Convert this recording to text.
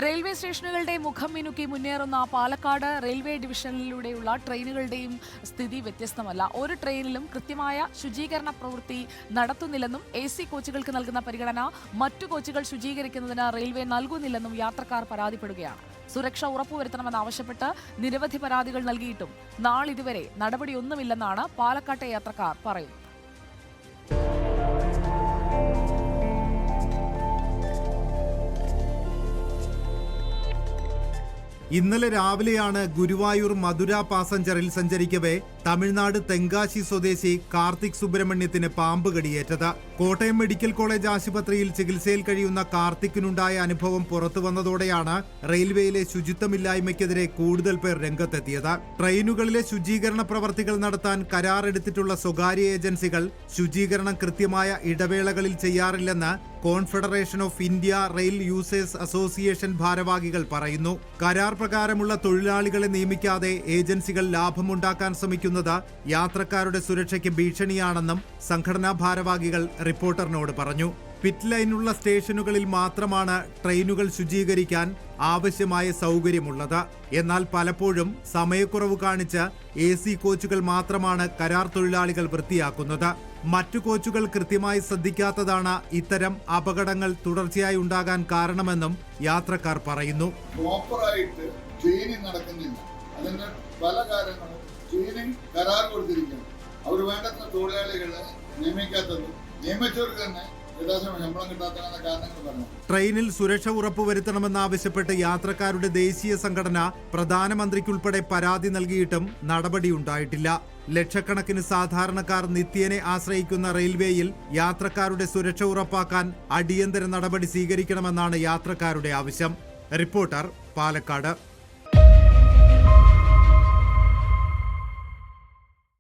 Railway സ്റ്റേഷനുകളുടെ മുഖം മിനുക്കി മുന്നേറുന്ന Palakkad railway ഡിവിഷനിലൂടെയുള്ള ട്രെയിനുകളുടെയും സ്ഥിതി വ്യത്യസ്തമല്ല. ഒരു ട്രെയിനിലും കൃത്യമായ ശുചീകരണ പ്രവൃത്തി നടത്തുന്നില്ലെന്നും AC കോച്ചുകൾക്ക് നൽകുന്ന പരിഗണന മറ്റു കോച്ചുകൾ ശുചീകരിക്കുന്നതിന് റെയിൽവേ നൽകുന്നില്ലെന്നും യാത്രക്കാർ പരാതിപ്പെടുകയാണ്. സുരക്ഷ ഉറപ്പുവരുത്തണമെന്നാവശ്യപ്പെട്ട് നിരവധി പരാതികൾ നൽകിയിട്ടും നാളിതുവരെ നടപടിയൊന്നുമില്ലെന്നാണ് പാലക്കാട്ടെ യാത്രക്കാർ പറയുന്നത്. ഇന്നലെ രാവിലെയാണ് ഗുരുവായൂർ മധുര പാസഞ്ചറിൽ സഞ്ചരിക്കവേ തമിഴ്നാട് തെങ്കാശി സ്വദേശി കാർത്തിക് സുബ്രഹ്മണ്യത്തിന് പാമ്പ് കടിയേറ്റത്. കോട്ടയം മെഡിക്കൽ കോളേജ് ആശുപത്രിയിൽ ചികിത്സയിൽ കഴിയുന്ന കാർത്തിക്കിനുണ്ടായ അനുഭവം പുറത്തു വന്നതോടെയാണ് റെയിൽവേയിലെ ശുചിത്വമില്ലായ്മയ്ക്കെതിരെ കൂടുതൽ പേർ രംഗത്തെത്തിയത്. ട്രെയിനുകളിലെ ശുചീകരണ പ്രവർത്തികൾ നടത്താൻ കരാറെടുത്തിട്ടുള്ള സ്വകാര്യ ഏജൻസികൾ ശുചീകരണം കൃത്യമായ ഇടവേളകളിൽ ചെയ്യാറില്ലെന്ന് confederation of India rail users association ഭാരവാഹികൾ പറയുന്നു. കരാർ പ്രകാരമുള്ള തൊഴിലാളികളെ നിയമിക്കാതെ ഏജൻസികൾ ലാഭമുണ്ടാക്കാൻ ശ്രമിക്കുന്നത് യാത്രക്കാരുടെ സുരക്ഷയ്ക്ക് ഭീഷണിയാണെന്നും സംഘടനാ ഭാരവാഹികൾ റിപ്പോർട്ടറിനോട് പറഞ്ഞു. പിറ്റ് ലൈനുള്ള സ്റ്റേഷനുകളിൽ മാത്രമാണ് ട്രെയിനുകൾ ശുചീകരിക്കാൻ ആവശ്യമായ സൗകര്യമുള്ളത്. എന്നാൽ പലപ്പോഴും സമയക്കുറവ് കാണിച്ച് AC കോച്ചുകൾ മാത്രമാണ് കരാർ തൊഴിലാളികൾ വൃത്തിയാക്കുന്നത്. മറ്റു കോച്ചുകൾ കൃത്യമായി ശ്രദ്ധിക്കാത്തതാണ് ഇത്തരം അപകടങ്ങൾ തുടർച്ചയായി ഉണ്ടാകാൻ കാരണമെന്നും യാത്രക്കാർ പറയുന്നു. പ്രോപ്പറായിട്ട് ട്രെയിനിങ് നടക്കുന്നില്ല. അതിന് പല കാരണങ്ങളും ട്രെയിനിങ് കരാർ കൊടുത്തിരിക്കുന്നു. അവർ വേണ്ടത്ര തൊഴിലാളികളെ നിയമിക്കാത്തതും നിയമിച്ചവർക്ക് തന്നെ ശമ്പളം കിട്ടാത്തതാണ് കാരണങ്ങൾ പറഞ്ഞു. ട്രെയിനിൽ സുരക്ഷ ഉറപ്പുവരുത്തണമെന്നാവശ്യപ്പെട്ട് യാത്രക്കാരുടെ ദേശീയ സംഘടന പ്രധാനമന്ത്രിക്കുൾപ്പെടെ പരാതി നൽകിയിട്ടും നടപടിയുണ്ടായിട്ടില്ല. ലക്ഷക്കണക്കിന് സാധാരണക്കാർ നിത്യേനെ ആശ്രയിക്കുന്ന റെയിൽവേയിൽ യാത്രക്കാരുടെ സുരക്ഷ ഉറപ്പാക്കാൻ അടിയന്തര നടപടി സ്വീകരിക്കണമെന്നാണ് യാത്രക്കാരുടെ ആവശ്യം. റിപ്പോർട്ടർ, പാലക്കാട്.